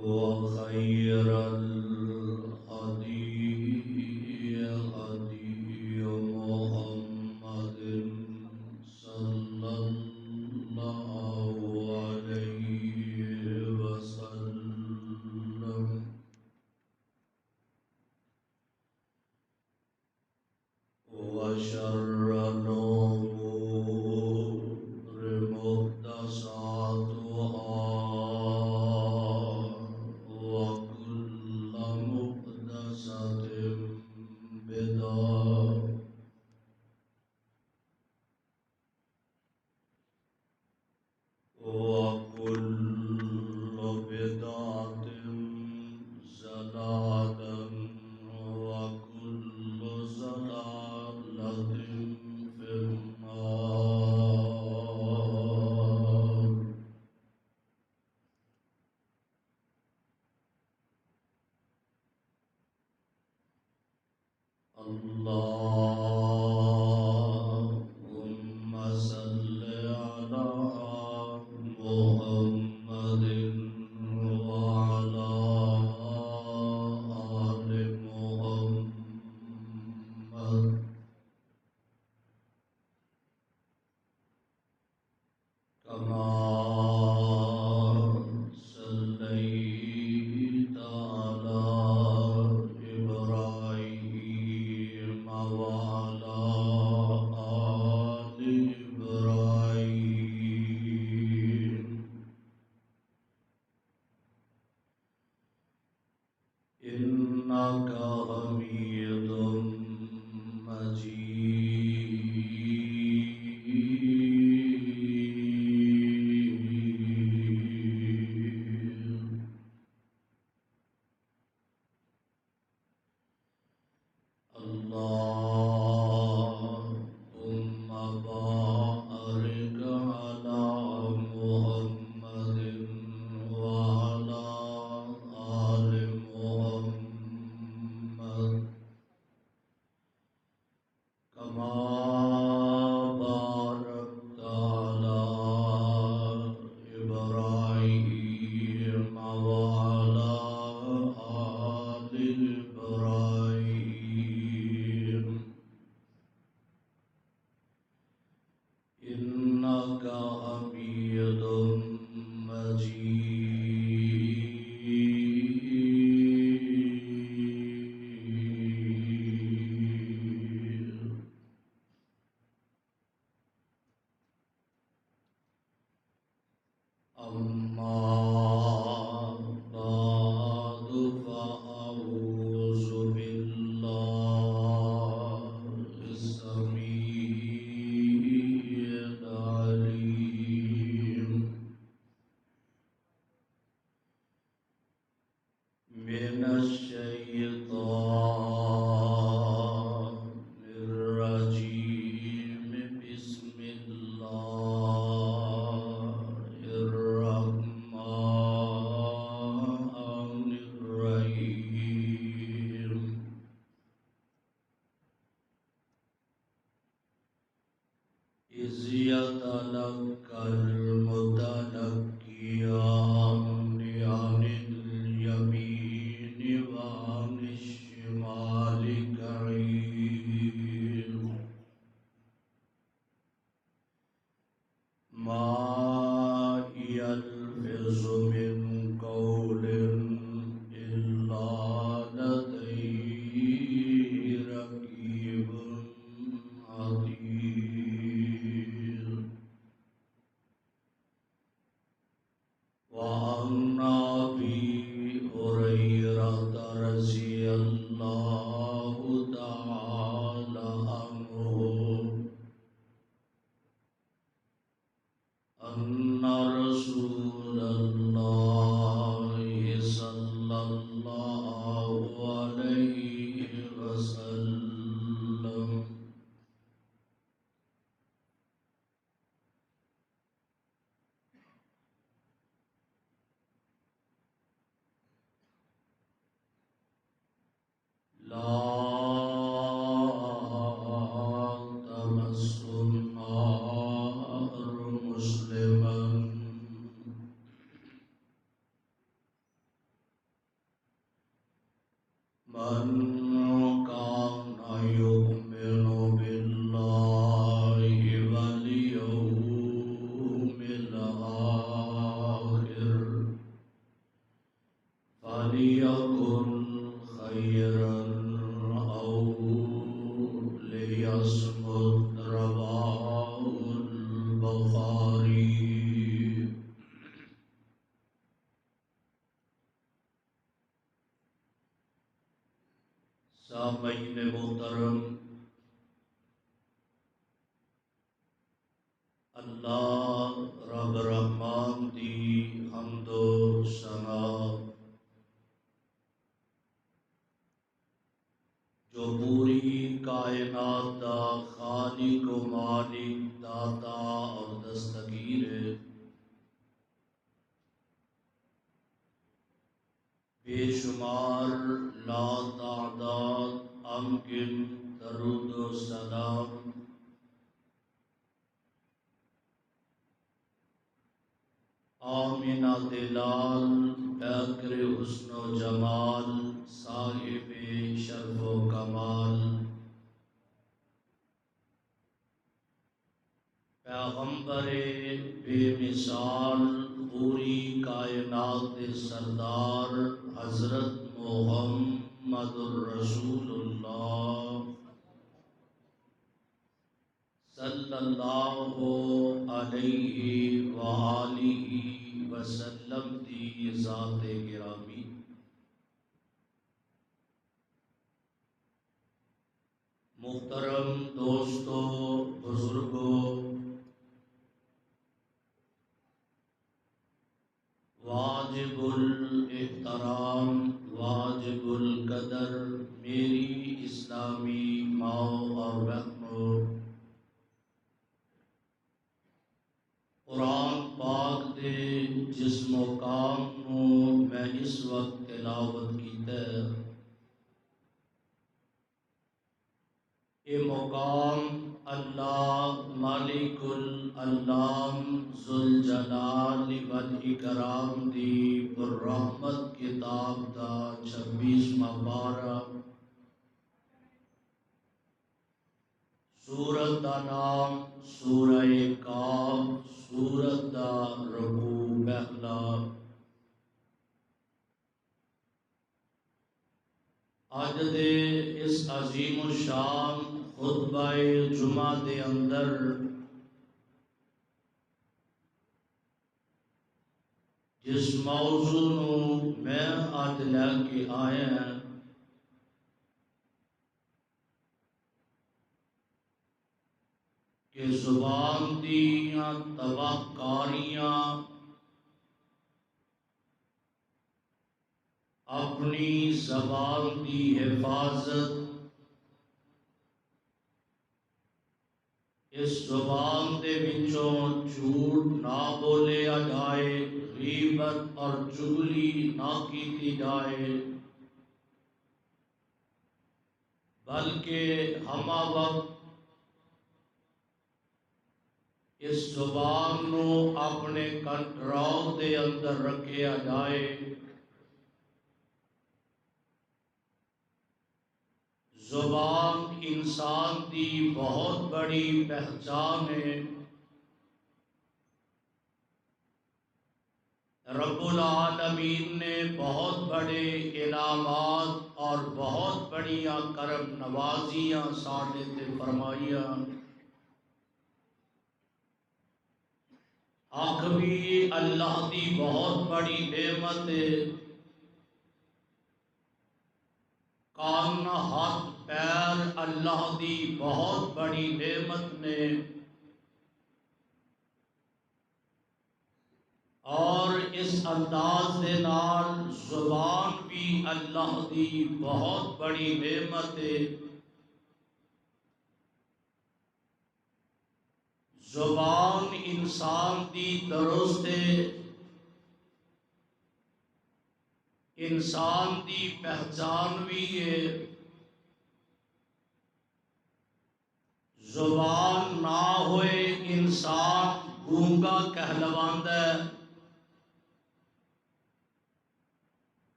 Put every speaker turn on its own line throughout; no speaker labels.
وخير الهدي هدي محمد صلى الله عليه وسلم وشر الأمور محدثاتها وكل محدثة بدعة وكل بدعة ضلالة وكل ضلالة في النار. اللهم صل على محمد وعلى آل محمد كما صليت على إبراهيم وعلى آل إبراهيم إنك حميد مجيد. اللهم بارك على محمد وعلى آل محمد كما باركت على إبراهيم وعلى آل إبراهيم إنك حميد مجيد. أما بعد فأعوذ بالله السميع العليم من الشيطان الرجيم. بسم الله الرحمن الرحيم. إذ يتلقى المتلقيان عن اليمين وعن من كان يؤمن بالله واليوم الآخر فليكن خيرا أو ليصمت. رواه البخاري. سامعین محترم، اللہ رب رحمان دی حمد و ثنا جو پوری کائنات دا خالق و مالک، داتا اور دستگیر ہے، بے شمار لا تعداد امکن درود و سلام آمینہ دلال بیکر حسن و جمال صاحب شرف و کمال پیغمبر بے مثال پوری کائنات سردار حضرت محمد الرسول اللہ صلی اللہ علیہ وآلہ وسلم دی ذات گرامی۔ محترم دوستو، بزرگوں، واجب الاحترام، واجب القدر میری اسلامی ماؤں اور بہنوں، قرآن پاک دے جس مقام نو میں اس وقت تلاوت کیتا ہے، یہ مقام اللہ مالک الانام ذوالجلال والاکرام دی پررحمت کتاب دا 26واں پارہ، سورت دا نام سورہ کاف، سورت دا رکوع پہلا۔ آج دے اس عظیم الشان خطبہ جمعہ دے اندر جس موضوع نو میں آج لے کے آیا ہوں، کہ زبان دیاں تباہ کاریاں اپنی زبان دی حفاظت، اس زبان دے وچوں جھوٹ نہ بولیا جائے، غیبت اور چغلی نہ کیتی جائے، بلکہ ہمہ وقت اس زبان نو اپنے کنٹرول دے اندر رکھیا جائے۔ زبان انسان دی بہت بڑی پہچان ہے۔ رب العالمین نے بہت بڑے انعامات اور بہت بڑیاں کرم نوازیاں ساڈے تے فرمائیاں۔ آنکھ بھی اللہ دی بہت بڑی نعمت ہے، کان ہاتھ پیر اللہ دی بہت بڑی نعمت نے، اور اس انداز دے نال زبان بھی اللہ دی بہت بڑی نعمت ہے۔ زبان انسان دی درست ہے، انسان دی پہچان بھی ہے۔ زبان نہ ہوئے انسان گونگا کہلواندا ہے،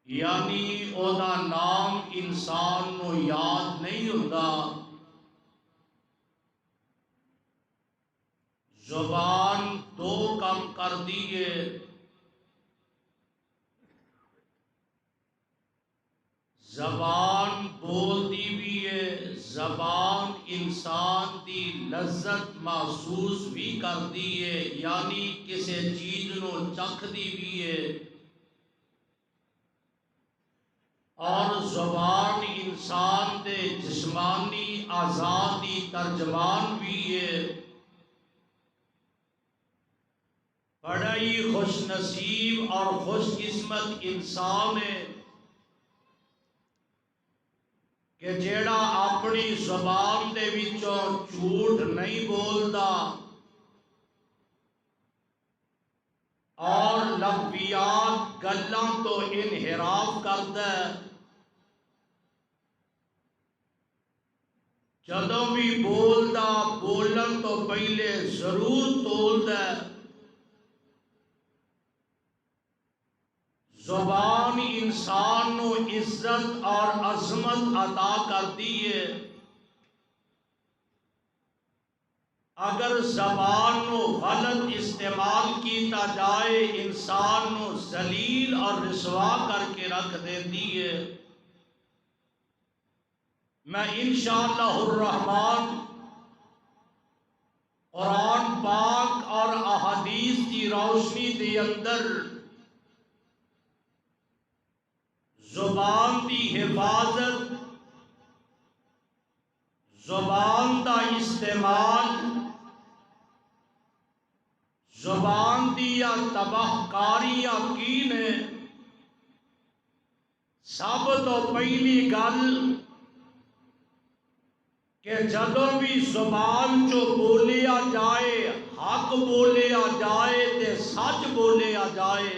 یعنی او دا نام انسان نو یاد نہیں ہوندا۔ زبان دو کم کر دیے، زبان بول دی بھی ہے، زبان انسان دی لذت محسوس بھی کر دی ہے، یعنی کسی چیز نو چکھ دی بھی ہے، اور زبان انسان دے جسمانی اعضاء دی ترجمان بھی ہے۔ بڑا ہی خوش نصیب اور خوش قسمت انسان ہے کہ جیڑا اپنی زبان دے وچوں جھوٹ نہیں بولدا اور لغویات گلاں تو انحراف کردا ہے۔ جدوں بھی بولدا بولن تو پہلے ضرور تولدا ہے۔ زبان انسان نو عزت اور عظمت عطا کرتی ہے۔ اگر زبان نو غلط استعمال کیتا جائے انسان نو ذلیل اور رسوا کر کے رکھ دیتی ہے۔ میں انشاءاللہ الرحمن قرآن پاک اور احادیث کی روشنی دے اندر زبان دی حفاظت، زبان دا استعمال، زبان دیا تباہ کاریاں کی نے۔ سب تو پہلی گل کہ جدوں بھی زبان چو بولیا جائے، حق بولیا جائے تے سچ بولیا جائے۔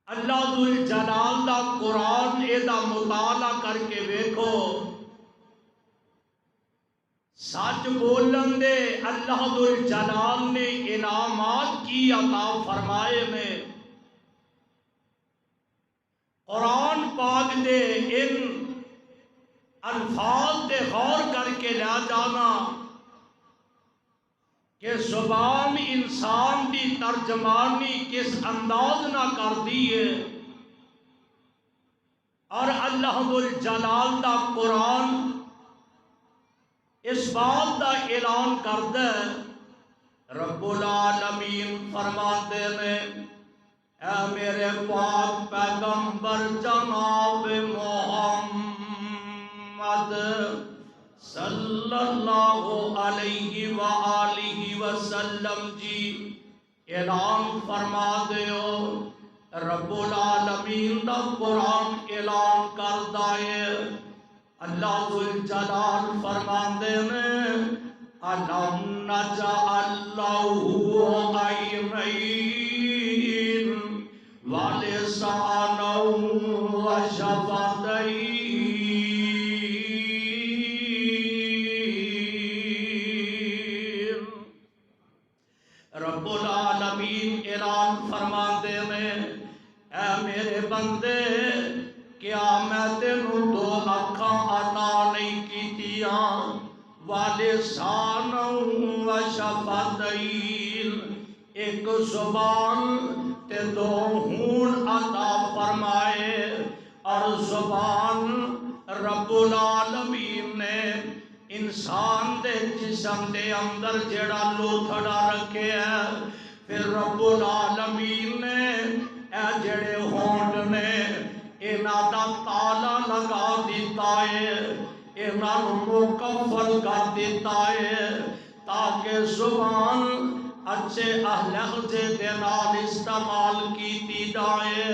اللہ ذل جلال دا قرآن اے دا مطالعہ کر کے ویکھو، سچ بولن دے اللہ ذل جلال نے انعامات کی عطا فرمائے میں۔ قرآن پاک دے ان الفاظ دے غور کر کے لیا جانا کہ زبان انسان دی ترجمانی کس انداز نہ کر دی ہے، اور اللہ ذل جلال دا قرآن اس بات دا اعلان کرتا ہے۔ رب العالمین فرماتے ہیں اے میرے پاک پیغمبر جناب محمد صلی اللہ علیہ وآلہ وسلم جی اعلان فرما دیو۔ رب العالمین دا قرآن اعلان کردا ہے۔ اللہ ذل جلال فرماندے نے أَلَمْ نَجْعَلْ لَهُ عَيْنَيْنِ وَلِسَانًا وَشَفَتَيْنِ۔ رب العالمین اعلان فرماندے نے اے میرے بندے، کیا میں تینوں دو اکھاں عطا نہیں کیتیاں؟ وَلِسَانًا وَشَفَتَيْنِ، ایک زبان تے دو ہون عطا فرمائے۔ اور زبان رب العالمین نے انسان دے جسم دے اندر جڑا لوتھڑا رکھے ہے، پھر رب العالمین نے اے جڑے ہونٹ نے انہاں دا تالا لگا دیتا ہے، انہاں مکفل کر دیتا ہے تاکہ زبان اچھے لہجے دے نال استعمال کیتی جائے۔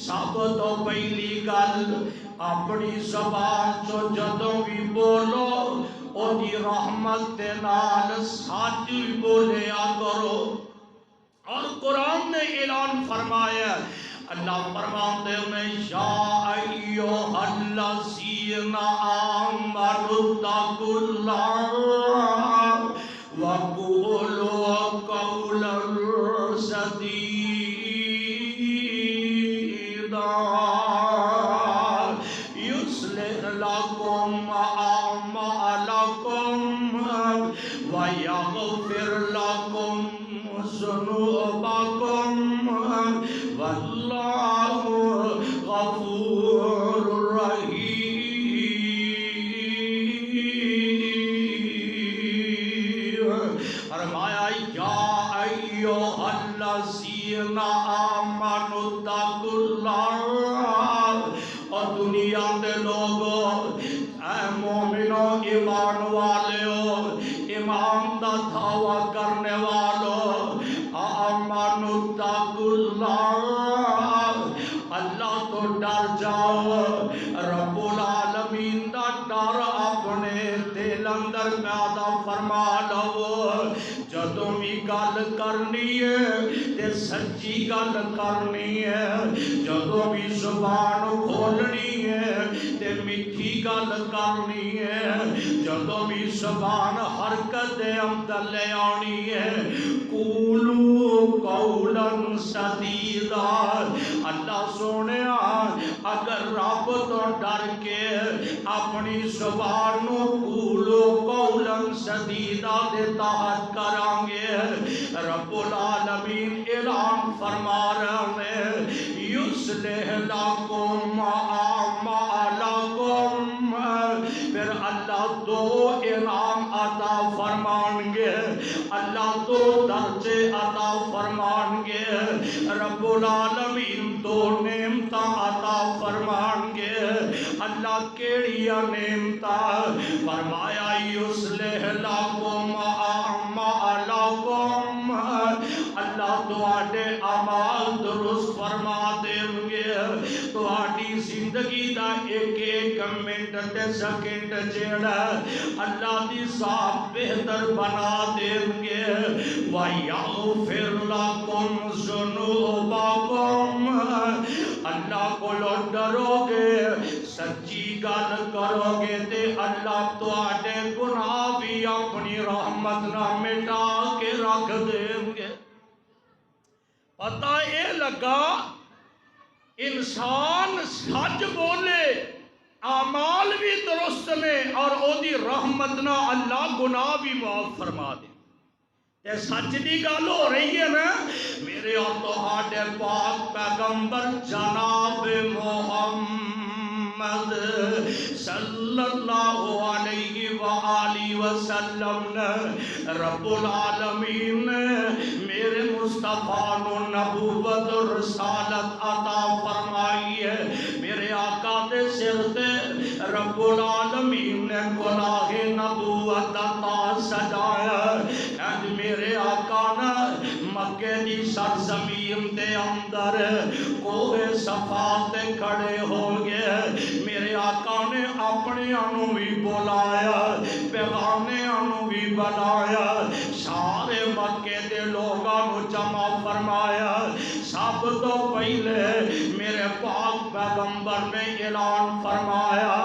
سب تو پہلی گل اپنی زبان چو جدوں بھی بولو او دی رحمت دے نال سچ بولیا کرو۔ اور قرآن نے اعلان فرمایا، اللہ فرماتے ہیں یا ایھا الذین آمنوا اتقوا اللہ وقولوا قولا سدیدا۔ آمنوا اتقوا اللہ، اور دنیا دے لوگوں اے مومنوں ایمان والےو، ایمان دا دعویٰ کرنے والوں، آمنوا اتقوا اللہ، اللہ تو ڈر جاؤ، رب العالمین دا ڈر اپنے دل اندر پیدا فرما لو۔ جدوں بھی گل کرنی ہے تے سچی گل کرنی ہے، جدوں بھی زبان کھولنی ہے تے میٹھی گل کرنی ہے، جدوں بھی زبان حرکت دے اندر لے آنی ہے، قولوا قولا سدیدا۔ اللہ سونے اگر رب تو ڈر کے اپنی زبان نو قولوا قولا سدیدا دے تحت کریں گے، رب العالمین اعلان فرما رہے ہیں یصلح لکم اعمالکم، پھر اللہ دو انعام عطا فرمان گے، اللہ دو درجے عطا فرمان گے، رب العالمین دو نعمتاں عطا فرمان گے۔ اللہ کیڑی نعمتاں؟ فرمایا یصلح لکم اعمالکم، اللہ تواڈے اعمال درست فرما دیں گے، تواڈی زندگی دا ایک ایک منٹ تے سیکنڈ جیڑا اللہ دی ذات بہتر بنا دیں گے، وَيَغْفِرْ لَكُمْ ذُنُوبَكُمْ، اللہ کو ڈرو گے، سچی گل کرو گے تے اللہ تواڈے گناہ بھی اپنی رحمت نہ مٹا کے رکھ دیں گے۔ پتہ یہ لگا انسان سچ بولے اعمال بھی درست نے اور او دی رحمت نہ اللہ گناہ بھی معاف فرما دے۔ یہ سچ دی گل ہو رہی ہے نا، میرے اور تہاڈے پاک پیغمبر جناب محمد صلی اللہ علیہ وآلہ وسلم نے رب العالمین نے میرے مصطفیٰ نو نبوت اور رسالت عطا فرمائی ہے، میرے آقا دے سر تے رب العالمین نے گناہ نبوت عطا سجایا، اج میرے آقا نے مکے دی سرزمین دے اندر کوہ صفا تے کھڑے ہو گئے، میرے آقا نے اپنے انو بھی بلایا، پیغانے انو بھی بلایا، سارے مکے دے لوگاں نو جمع فرمایا، سب تو پہلے میرے پاک پیغمبر نے اعلان فرمایا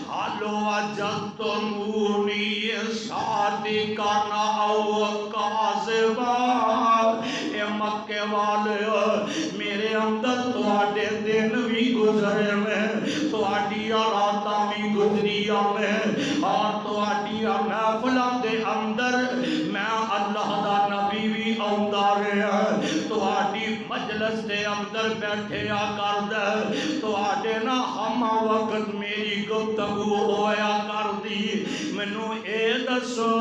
حَلْ وَجَدْتُمُونِی صَادِقًا اَوْ کَاذِبًا، اے مکے والے میرے اندر تواڈے دن بھی گزرے میں، تواڈیاں راتاں بھی گزریاں میں، اور تواڈیاں محفلاں دے اندر میں اللہ دا نبی بھی آندا رہا، تواڈی مجلس دے اندر بیٹھیا کردا، تواڈے نا ہم وقت میری گفتگو ہویا کردی، مینوں اے دسو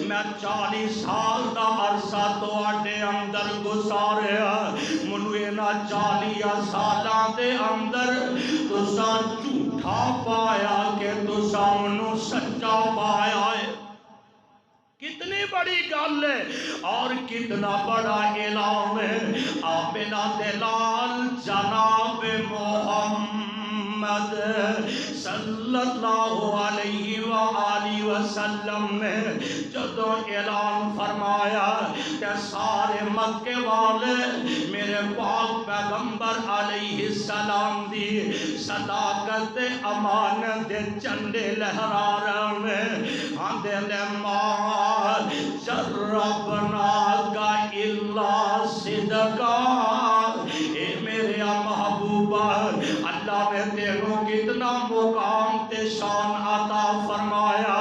میں 40 سال دا عرصہ تواڈے اندر گزاریا، مینوں انہاں 40 سالاں دے اندر تساں جھوٹا پایا کہ تساں مینوں سچا پایا ہے؟ کتنی بڑی گل ہے اور کتنا بڑا اعلان ہے۔ آمنہ دلال جناب محمد صلی اللہ علیہ وآلہ وسلم نے جدو اعلان فرمایا کہ سارے مکے والے میرے پاک پیغمبر علیہ السلام دی صداقت امانت دے جھنڈے لہرا رہے ہیں، آندے نے ماں جربنا کا اللہ صدقا، اے میرے محبوبہ اللہ نے تینوں کتنا مقام تے شان عطا فرمایا،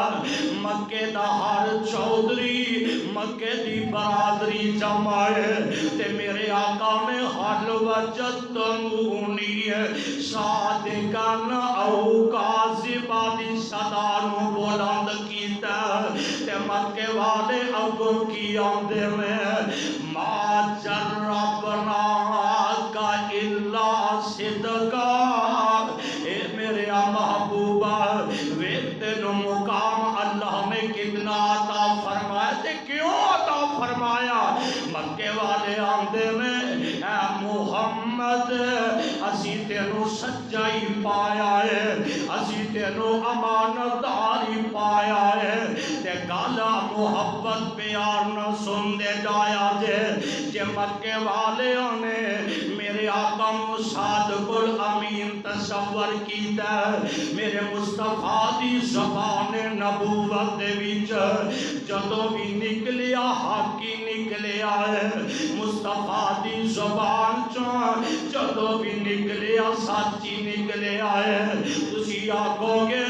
مکے دا ہر چودھری مکے دی برادری جمائے تے میرے آقا نے حل وجدتمونی صادقاً او کاذباً دی صدا نو بلند کیتا تے مکے والے اگوں کی آندے میں ما جربنا کا صدقا، اے میرے محبوبہ ویک تینو مقام اللہ نے کتنا عطا فرمایا تے کیوں عطا فرمایا؟ مکے والے آندے میں اے محمد اسی تینو سچائی پایا ہے، اسی تینو امانت داری پایا ہے، تے گالا محبت پیار نہ سن دے جایا جے مکے والے نے میرے آقا صادق الامین تصور کیتا ہے، میرے مصطفیٰ دی زبان نبوت دے وچ جدوں بھی نکلیا حق ہی نکلیا ہے، مصطفیٰ دی زبان چوں جدوں بھی نکلیا سچی نکلیا ہے۔ تسی آکھو گے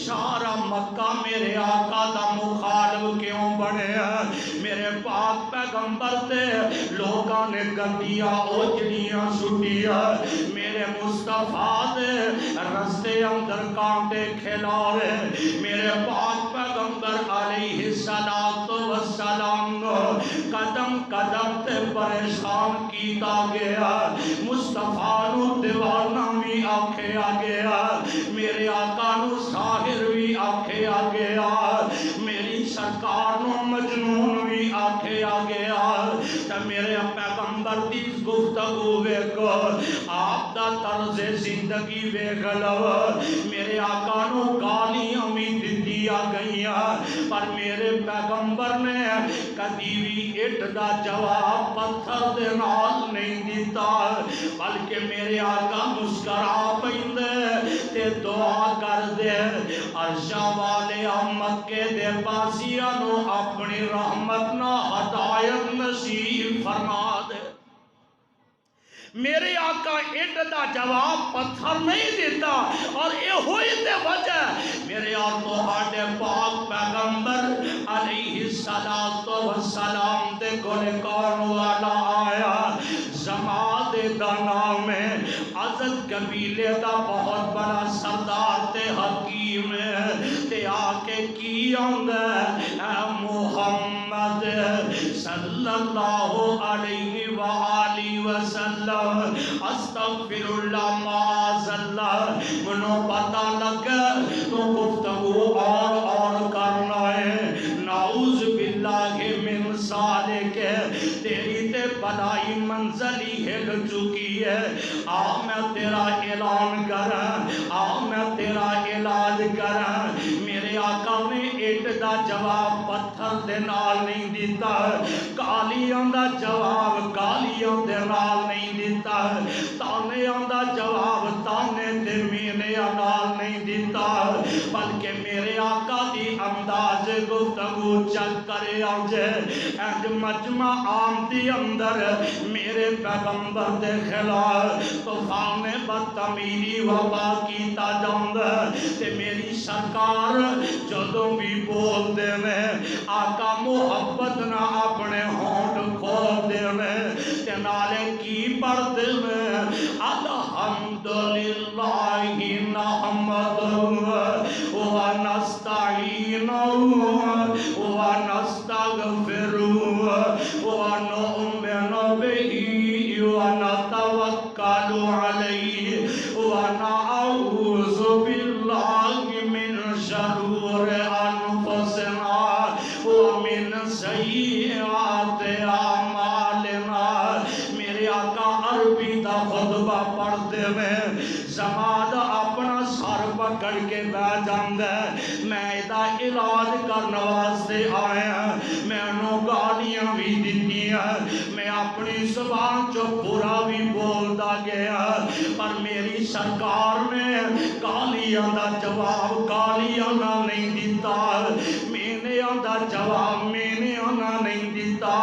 سارا مکہ میرے آقا دا مخالف کیوں بنے ہیں؟ میرے پاک پیغمبر تے لوگاں نے گندیاں اوجڑیاں سٹیا، میرے مصطفیٰ دے رستے اندر کانٹے کھلا رہے، میرے پاک پیغمبر علیہ السلام قدم قدم تے پریشان کیتا گیا، مصطفیٰ نو دیوانہ بھی آکھیا گیا، میرے آقا نو ساحر بھی آکھیا گیا، میری سرکار نو مجنون بھی آکھیا گیا۔ تے میرے پیغمبر دی گفتگو ویکھو، آپ دا طرز زندگی ویکھ لو، میرے آقا نو گالیاں بھی دتیاں گئیاں، پر میرے پیغمبر نے کدی بھی اٹ دا جواب پتھر دے نال نہیں دیتا، بلکہ میرے آقا مسکرا پیندے تے دعا کر دے، عرشاں والے مکے دے باسیاں نو اپنی رحمت نہ ہدایت نصیب فرما دے۔ میرے آقا اٹ دا جواب پتھر نہیں دیتا، اور یہ ہوئی تے وجہ میرے آقا ہاڈے پاک پیغمبر علیہ السلام دے گلے کون والا آیا، زماد دا نام ہے، عزت قبیلے دا بہت بڑا سردار تے حکیم ہے، تے آکے کی آندہ اے محمد صلی اللہ علیہ وآلہ وسلم، استغفر اللہ معاذ اللہ، منو پتہ لگا تو گفتگو اور کرنا ہے، نعوذ باللہ من ذالک، تیری تے بلائی منزلی ہل چکی ہے، آ میں تیرا اعلان کریں، آ میں تیرا علاج کریں۔ میرے آقا نے اٹ دا جواب پتھر دے نال نہیں دیتا، گالیاں دا جواب گالیاں دے نال نہیں دیتا، تانیاں دا جواب تانے تے میلیاں نال نہیں دیتا، بلکہ میرے آقا دی انداز گفتگو چک کرے آجے، اینج مجمع عام دی اندر میرے پیغمبر دے خلاف طوفان بدتمیزی وبا کیتا جاندا، تے میری سرکار جدوں بھی بول دے میں آقا محبت نہ اپنے ہونٹ کھول دے میں، تے نالے کی پڑھ دے میں الحمدللہ نحمدہ ونستعینہ ونستغفرہ ونؤمن به ونتوکل علیہ ونعوذ باللہ من شرور انفسنا ومن سیئات اعمالنا۔ میرے آقا عربی دا خطبہ پڑھتے میں زماد اپنا سر پکڑ کے بہ جاندہ ہے، میں ایدہ علاج کرنا واسطے آیا، میں انہوں گالیاں بھی دیتیاں، میں اپنی زبان جو برا بھی بولتا گیا، پر میری سرکار نے گالیاں دا جواب گالیاں نہ نہیں دیتا، مینیاں دا جواب مینیاں نہ نہیں دیتا،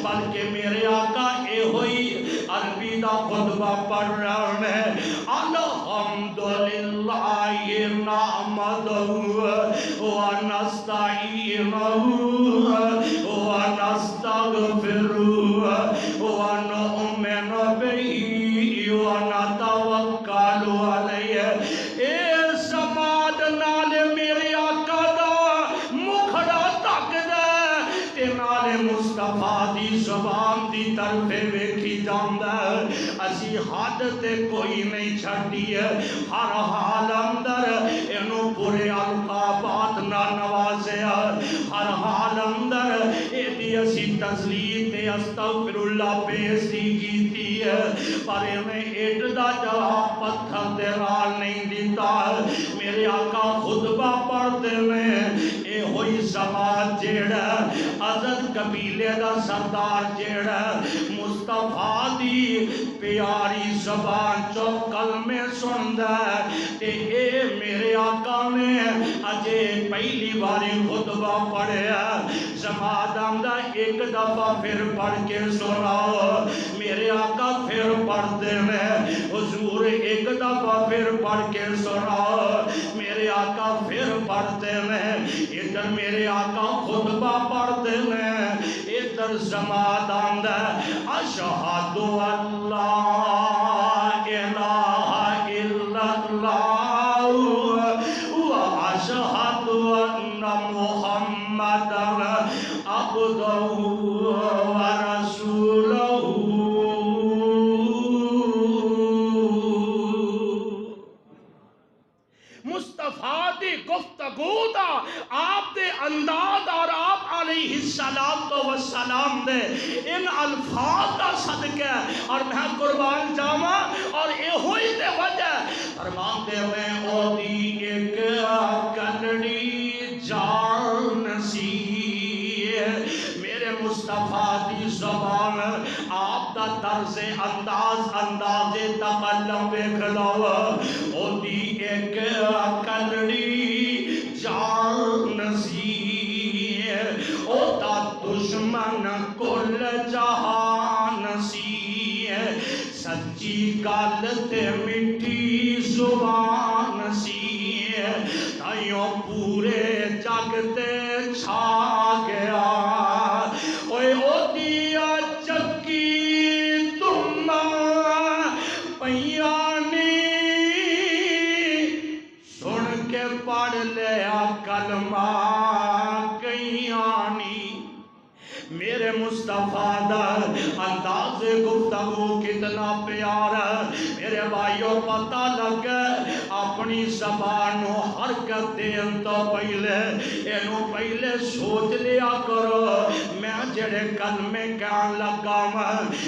بلکہ میرے آقا اے ہوئی عربی دا خطبہ پڑھ رہا ہے، الحمدللہ نحمدہ ونستعینہ ونستغفرہ ونؤمن به ونتوکل علیہ۔ اے سماعت نال میرے آقا دا مکھڑا تک دے تے نال مصطفیٰ دی زبان دی طرف ویکھی جاندا، اسی حد تے کوئی نہیں چھڑی ہے، ہر حال اندر اینو پورے القابات نہ نوازیا، ہر حال اندر ایدی اسی تسلیم تے استغفر اللہ بیستی کیتی ہے، پر میں ایڈ دا جواب پتھر دے نال نہیں دیتا۔ میرے آقا خطبہ پڑھتے میں اے ہوئی زمان جیڑا عزت قبیلے دا سردار جیڑا مصطفیٰ دی پیاری زبان چو کلمے سندا تے اے میرے آقا نے اجے پہلی باری خطبہ پڑھیا، جماعت آمدہ ایک دفعہ پھر پڑھ کے سناؤ، میرے آقا پھر پڑھتے میں حضور ایک دفعہ پھر پڑھ کے سناؤ، میرے آقا پھر پڑھتے میں ادھر میرے آقا خطبہ پڑھتے میں ادھر جماعت آمدہ اشہد اللہ الہ الا اللہ و اشہد ان محمدن عبدہ و رسولہ۔ مصطفیٰ دی گفتگو دا آپ دے انداز اور آپ علیہ السلام دے ان الفاظ دا صدقہ اور میں قربان جاما اور اے ہوئی دے وجہ فرمان دے میں او دی ایک کلڑی جان سی، میرے مصطفیٰ دی زبان آپ دا طرز انداز تکلم بکھلاو، او دی ایک کلڑی جان سی، او دا دشمن کل جہان سی، سچی گل تے مٹھی زبان سی، تائیوں پورے جگ تے چھا گیا، اوے او دیا چکی تمہ پیانی سن کے پڑھ لیا کلمہ کئیانی۔ میرے مصطفیٰ دا انداز گفتگو کتنا پیارا، میرے بھائیوں پتہ لگا اپنی زبانوں حرکت دین تو پہلے اینو پہلے سوچ لیا کرو میں جڑے کلمے کہن لگا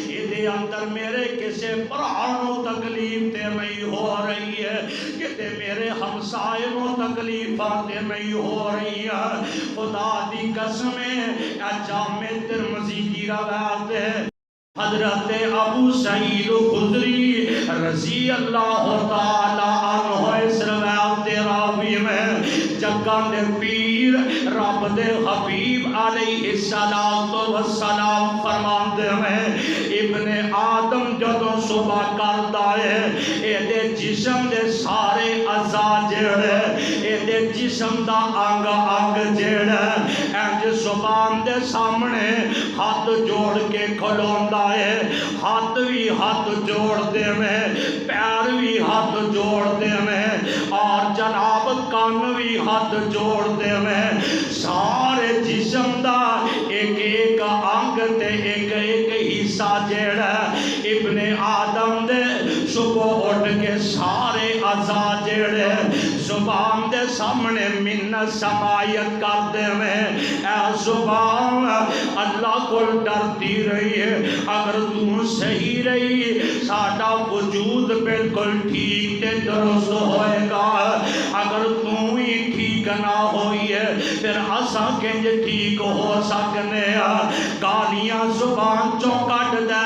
ایدے اندر میرے کسے پرانوں تکلیف تے نہیں ہو رہی ہے، کتے میرے ہمسائنوں تکلیفاں تے نہیں ہو رہی ہے، خدا دی قسمیں جامع ترمذی کی روایت ہے، حضرت ابو سعید خدری رضی اللہ تعالی عنہ اس روایت راوی میں جگان دے پیر رب دے حبیب علیہ السلام فرماندے میں ابن آدم جدوں صبح کردا ہے اے دے جسم دے سارے اعضاء جڑے اے دے جسم دا انگ انگ جڑا انج زبان دے سامنے ہاتھ جوڑ کے کھلوندا ہے، ہاتھ بھی ہاتھ جوڑ دے میں، پیر بھی ہاتھ جوڑ دے میں، اور جناب کان بھی ہاتھ جوڑ دے میں، سارے جسم دا ایک ایک انگ تے ایک ایک حصہ جیڑا ابن آدم دے صبح اٹھ کے سارے اعضاء جیڑے زبان دے سامنے منت سمایت کر دے میں، اے زبان اللہ کو ڈرتی رہی ہے، اگر تم صحیح رہی ساڑھا وجود بالکل ٹھیک تے درست ہوئے گا، اگر تم ہی ٹھیک نہ ہوئی ہے پھر اساں کنج ٹھیک ہو سکنے گالیاں زبان چوں کٹ دے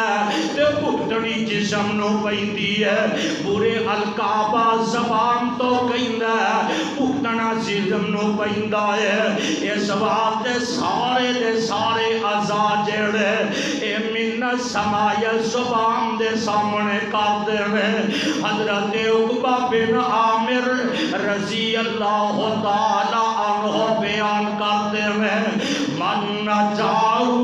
تے بھگتنی جسم نو پیندی ہے، برے القابہ زبان تو کہندہ ہے بھگتنا جسم نو پیندہ ہے، اس واسطے سارے اعضاء جڑے اے منت سمایت زبان دے سامنے کر دے میں، حضرت عقبہ بن عامر رضی اللہ تعالی عنہ بیان کر دے میں، من نجاؤ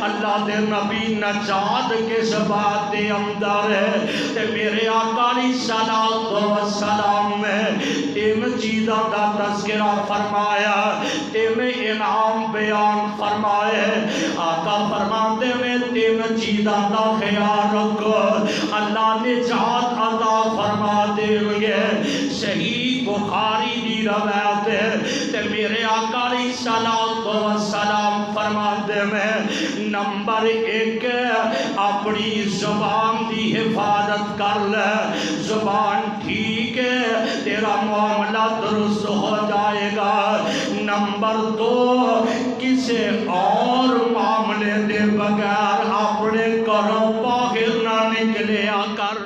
اللہ دے نبی نجات کے سبات دے اندر ہے، تے میرے آقا علیہ السلام میں تین چیزاں دا تذکرہ فرمایا، تین انعام بیان فرمائے، آقا فرماتے میں تین چیزاں دا خیال رکھو، اللہ نجات عطا فرما دے گے۔ صحیح بخاری دی روایت ہے تے میرے آقا علیہ السلام فرماندے میں نمبر 1 اپنی زبان دی حفاظت کر لے، زبان ٹھیک ہے تیرا معاملہ درست ہو جائے گا۔ نمبر 2 کسی اور معاملے دے بغیر اپنے گھروں باہر نہ نکلیا کر۔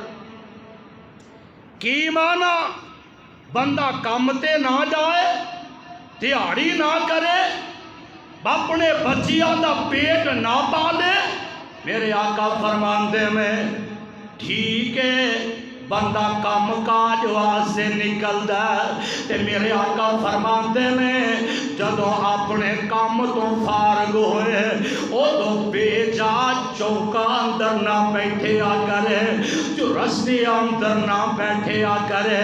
کی مانا؟ بندہ کام تے نہ جائے، دیہڑی نہ کرے، اپنے بچیاں دا پیٹ نہ پالے۔ میرے آقا فرماندے میں ٹھیک ہے بندہ کام کاج واسطے نکلدا ہے تے میرے آقا فرماندے میں جدوں اپنے کام تو فارغ ہوئے ادوں بے جا چوکا اندر نہ بیٹھے آ کرے، جو رستے اندر نہ بیٹھے آ کرے،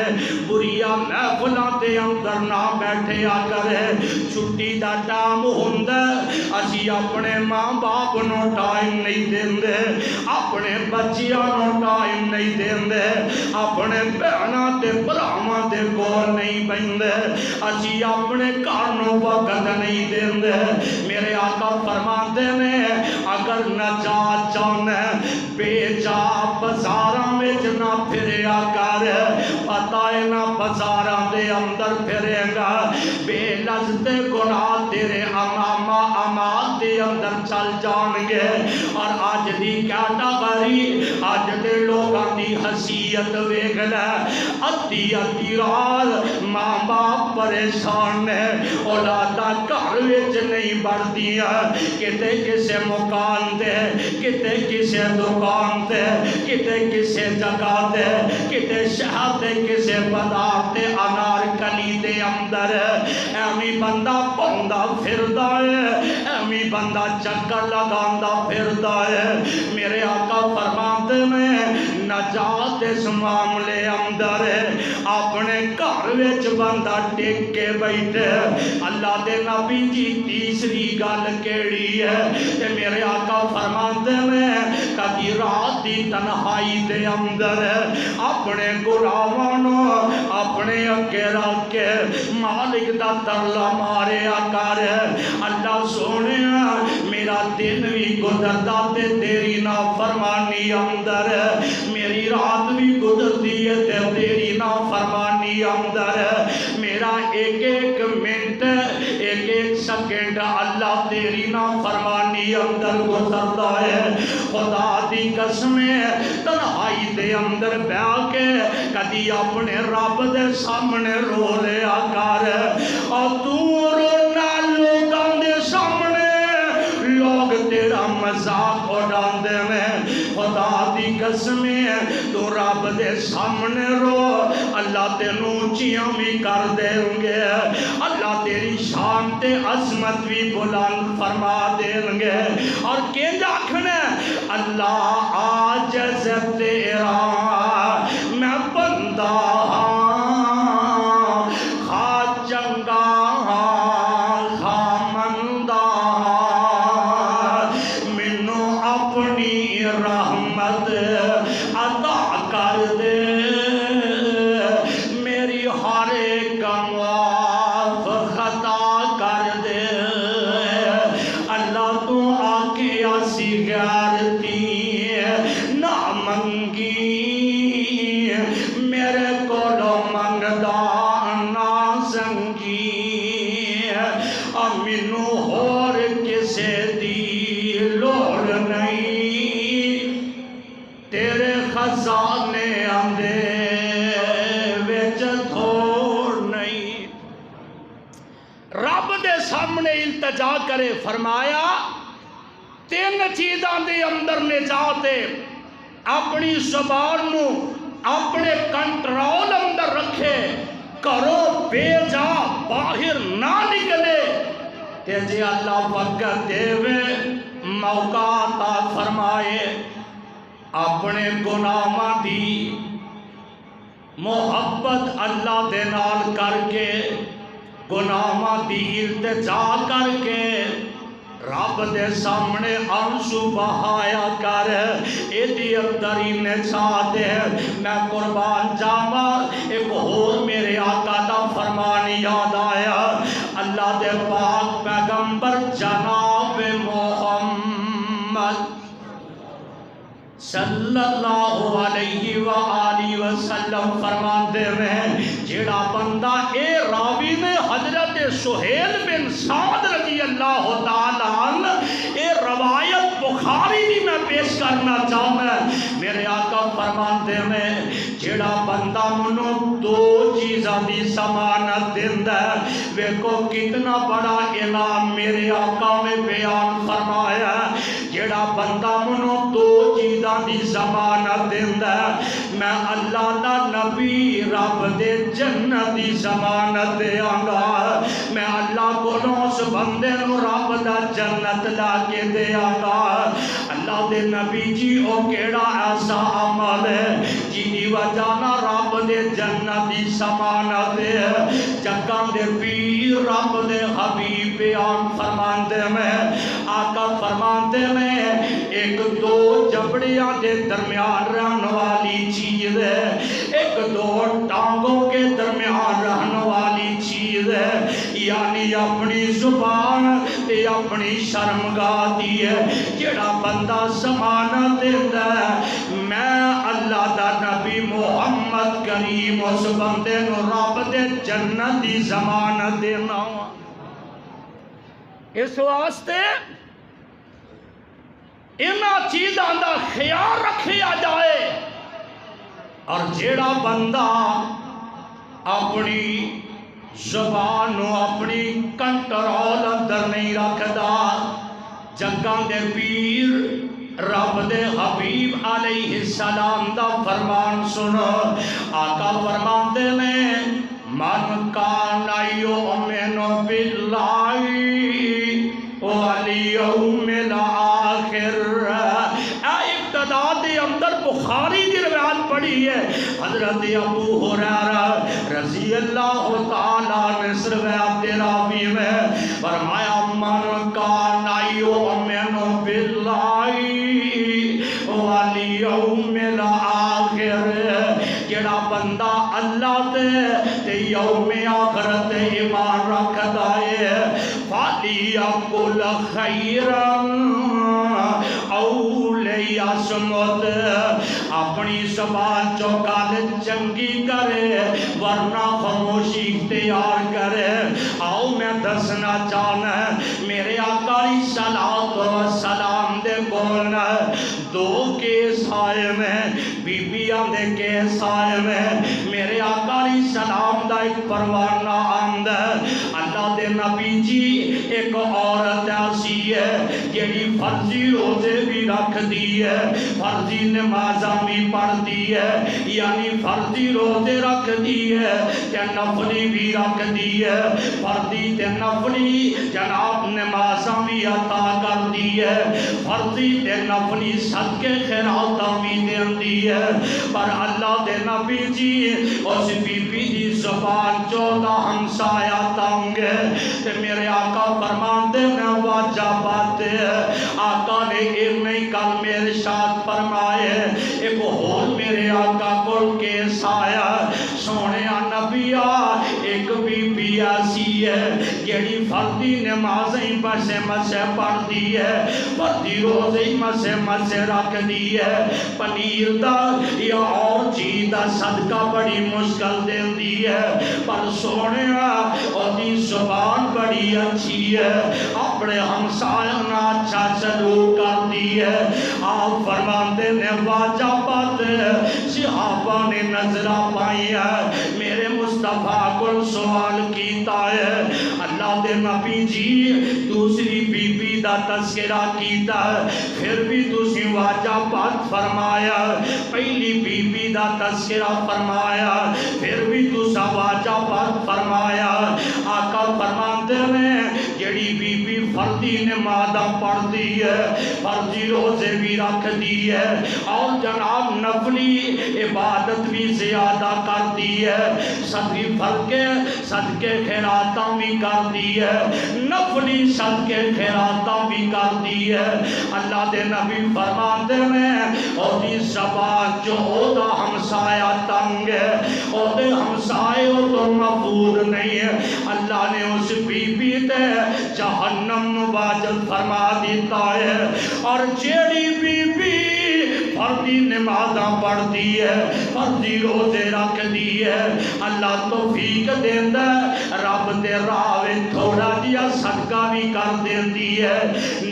بریا محفلاں دے اندر نہ بیٹھے آ کرے۔ چھٹی دا ٹائم ہوندا اسی اپنے ماں باپ نو ٹائم نہیں دیندے، اپنے بچیاں نو ٹائم نہیں دیندے، اپنے بہناں تے بھراواں دے کول نہیں بیندے، اسی اپنے گھر نو وقت نہیں دیندے۔ میرے آقا فرماندے نے اگر نجات چاہنا بے جا بازاراں وچ نہ پھریا کر، پتہ ہے نہ بازاراں دے اندر پھرے گا، بے لذت گناہ تیرے امامات دے اندر چل جان گے۔ اور آج دی کیٹاگری آج دے لوگاں دی حیثیت ویکھ لے، ادھی رات ماں باپ پریشان نے، اولاداں گھر وچ نہیں بڑھدیاں، کتے کسے مکان تے، کتے کسے دکان تے، کتے کسے جگہ تے، کتے شہر تے، کسے بازار تے، انار کلی دے اندر ایویں بندہ پوندا پھردا ہے، ایویں بندہ چکر لگاندا پھردا ہے۔ میرے آقا فرماندے میں نجات اس معاملے اندر ہے، اپنے گھر وچ بندہ ٹک کے بیٹھے۔ اللہ دے نبی جی تیسری گل کیڑی ہے تے میرے آقا فرماندے میں کدی رات دی تنہائی دے اندر اپنے گناہاں نو اپنے اگے رکھ کے مالک دا ترلا ماریا کر، اللہ سونیا میرا دن بھی گزردا تے تیری نافرمانی اندر، میری رات بھی گزرتی ہے تے تیری نافرمانی اندر، میرا ایک ایک منٹ ایک ایک سیکنڈ اللہ تیری نافرمانی اندر گزرتا ہے۔ خدا دی قسم تنہائی دے اندر بیٹھ کے کدی اپنے رب دے سامنے رو لیا کر، اور تو رونا لوگاں دے سامنے لوگ تیرا مذاق اڑاندے میں، خدا دی قسم تو رب دے سامنے رو، اللہ تینوں اونچیاں بھی کر دیں گے، اللہ تیری شان تے عظمت بھی بلند فرما دیں گے۔ اور کینج آکھنا اللہ عاجز تیرا میں بندہ خواہ چنگا خواہ مندہ، مینوں اپنی رحمت عطا کر دے، میری ہر ایک معاف خطا کر دے۔ اللہ تو آکے اسی غیرتی نہ منگی، میرے کولو منگدا نہ سنگی، مینوں ہور کسے دی لوڑ نہیں، تیرے خزانے اندے وچ تھوڑ نہیں۔ رب دے سامنے التجا کرے، فرمایا 3 چیزاں دے اندر نجات ہے، اپنی زبان نو اپنے کنٹرول اندر رکھے، کرو بے جا باہر نہ نکلے، تے جے اللہ وقت دے موقع عطا فرمائے اپنے گناہاں دی محبت اللہ دے نال کر کے، گناہاں دی التجا کر کے رب دے سامنے آنسو بہایا کر ایدی اندری نے چاہ دے میں قربان جاوا ایک اور میرے آقا دا فرمان یاد آیا اللہ دے پاک پیغمبر جناب محمد صلی اللہ علیہ وآلہ وسلم فرماتے ہیں جیڑا بندہ اے راوی میں حضرت سہیل بن سعد رضی اللہ تعالیٰ عنہ اے روایت بخاری بھی میں پیش کرنا چاہتا میرے آقا فرماتے ہیں جیڑا بندہ منو دو چیزاں دی ضمانت دیندا ہے ویکھو کتنا بڑا انعام میرے آقا نے بیان فرمایا جیڑا بندہ منو دو چیزاں دی ضمانت دیندا ہے میں اللہ دا نبی رب دے جنت دی ضمانت دیاں گا میں اللہ کو اس بندے نو رب دا جنت لا کے دیاں گا اللہ دے نبی جی او کیڑا ایسا عمل ہے جی وجہ نہ رب دے جنت دی ضمانت دے جگاں دے پیر رب دے حبیب بیان فرماندے میں آقا فرماندے میں ایک دو جبڑیاں دے درمیان رہن والی چیز ہے ایک دو ٹانگوں کے درمیان رہن والی چیز ہے یعنی اپنی زبان تے اپنی شرمگاہ دی ہے جڑا بندہ ضمانت دیندا ہے میں اللہ دا نبی محمد کریم اس بندے نو رب دے جنت دی ضمانت دینا ہوا اس واسطے انہاں چیزاں دا خیال رکھیا جائے اور جیڑا بندہ اپنی زبان نو اپنی کنٹرول اندر نہیں رکھدا جگاں دے پیر رب دے حبیب علیہ السلام دا فرمان سنو آقا فرماندے نے من کان یؤمن باللہ والیوم الآخر ابتدا دے اندر بخاری دی روایت پڑھی ہے حضرت ابو ہریرہ رضی اللہ تعالیٰ نے اس روایت دے راوی میں فرمایا من کان یؤمن باللہ والیوم الآخر جڑا بندہ اللہ تے یوم آخرت ایمان رکھدا ہے فلیقل خیرا او لیصمت اپنی زبان چو گل چنگی کرے ورنہ خاموشی اختیار کرے آؤ میں دسنا چاہنا میرے آقا علیہ السلام دے بولنا دو کیس آئے میں بیبیاں دے کیس آئے میں میرے آقا علیہ السلام دا ایک پروانہ آمد ہے اللہ دے نبی جی ایک عورت ایسی ہے جیڑی فرضی روزے بھی رکھ دی ہے فرضی نمازاں بھی پڑھ دی ہے یعنی فرضی روزے رکھ دی ہے تے نفلی بھی رکھ دی ہے فرضی تے نفلی جناب نمازاں بھی عطا کر دی ہے فرضی تے نفلی صدقے خیراتاں بھی دیندی ہے پر اللہ دے نبی جی اس بی بی دی زبان چودہ ہمسایا تنگ تے میرے آقا فرمان دے میں واجہ بات آقا نے نہیں کلمے ارشاد فرمائے ایک ہور میرے آقا کل کے سایا سونے نبیا ایک بی بی ایسی ہے جیڑی فردی نمازیں بسے مسے پڑھ دی ہے فردی روزیں مسے مسے رکھ دی ہے پنیر دا یا اور چیز دا صدقہ بڑی مشکل دے دی ہے پر سونے اور دی زبان بڑی اچھی ہے اپنے ہمسایوں نے اچھا سلوک کر دی ہے آپ فرماندے نے واجہ بات صحابہ نے نظرہ پائی ہے میرے مصطفیٰ کو سوال کیتا ہے اللہ دے نبی جی دوسری بی بی دا تذکرہ کیتا ہے پھر بھی دوسری واجہ بات فرمایا پہلی بی بی دا تذکرہ فرمایا پھر بھی دوسرا واجہ بات فرمایا آقا فرماندے میں جڑی بی بی فردی نمازاں پڑھدی ہے، فرضی روزے بھی رکھدی ہے اور جناب نفلی عبادت بھی زیادہ کرتی ہے، صدقے خیراتاں بھی کرتی ہے، نفلی صدقے خیراتاں بھی کرتی ہے۔ اللہ دے نبی فرماتے ہیں اور دی زبان جو اودا ہمسایہ تنگ ہے، اودے ہمسائے تو محفوظ نہیں ہے، اللہ نے اس بی بی تے جہنم واجب فرما دیتا ہے۔ اور جیڑی بی بی فردی نمازاں پڑھتی ہے، فردی روزے رکھدی ہے، اللہ توفیق دیندا ہے، رب دے راہ وچ تھوڑا جیا صدقہ بھی کر دیندی ہے۔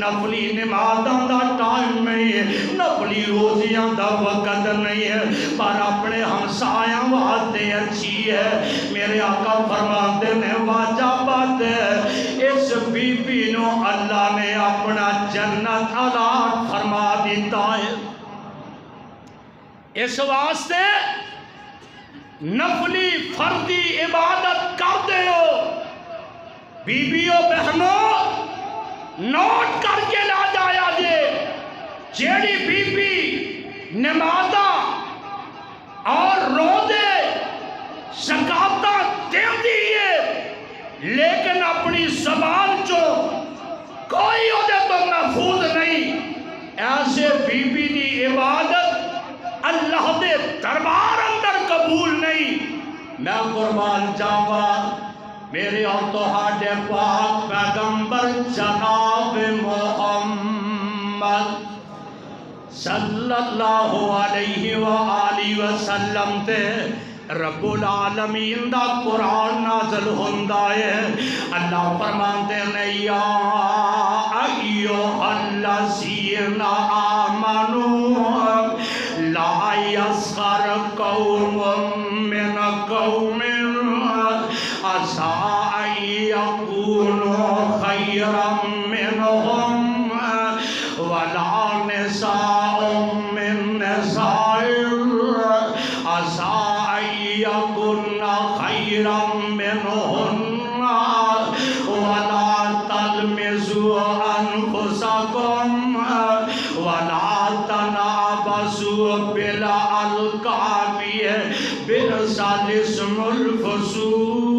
نفلی نمازاں دا ٹائم نہیں ہے، نفلی روزیاں دا وقت نہیں ہے، پر اپنے ہمسایاں واسطے اچھی ہے۔ میرے آقا فرماتے ہیں واجبات ہے، اس بی بی نو اللہ نے اپنا جنت الاٹ فرما دیتا ہے۔ اس واسطے نفلی فردی عبادت کرتے ہو بیویوں بہنوں، نوٹ کر کے لا جایا جے، جیڑی بی بی نمازاں اور روزے زکاتاں دیندی ہے لیکن اپنی زبان چو کوئی عہدے تو محفوظ نہیں، ایسے بی بی دی عبادت اللہ دے دربار اندر قبول نہیں۔ میں قربان جاوا میرے اور تہاڈے پاک پیغمبر جناب محمد صلی اللہ علیہ وآلہ وسلم تے رب العالمین دا قرآن نازل ہوندہ ہے۔ اللہ فرماتے ہیں یا ایوہ الذین آمنوا لا یسخر قوم من قوم عسى ان یکونوا خیرا منہم ولا نساء من نساء عسى يكن خيرا منهن ولا تلمزوا أنفسكم ولا تنابزوا بالألقاب بئس الاسم الفسوق۔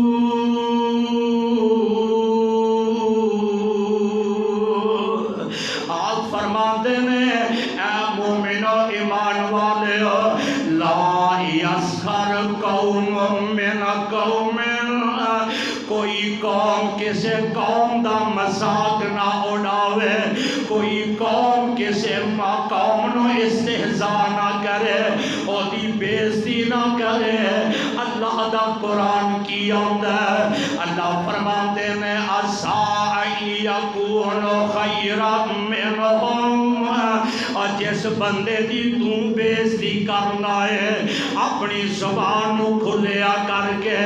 آپ فرماتے ہیں اے مومنو ایمان والے لا یسخر قوم من قوم، کوئی قوم کسے قوم دا مذاق نہ اڑاوے، کوئی قوم کسے قوم نو استہزاء نہ کرے، او دی بےزتی نہ کرے۔ اللہ دا قرآن کی آندا ہے، اللہ فرماتے ہیں عسى ان یکونوا خیرا منہم، اور جس بندے دی تو بےزتی کرنا ہے اپنی زبان نو کھلیا کر کے،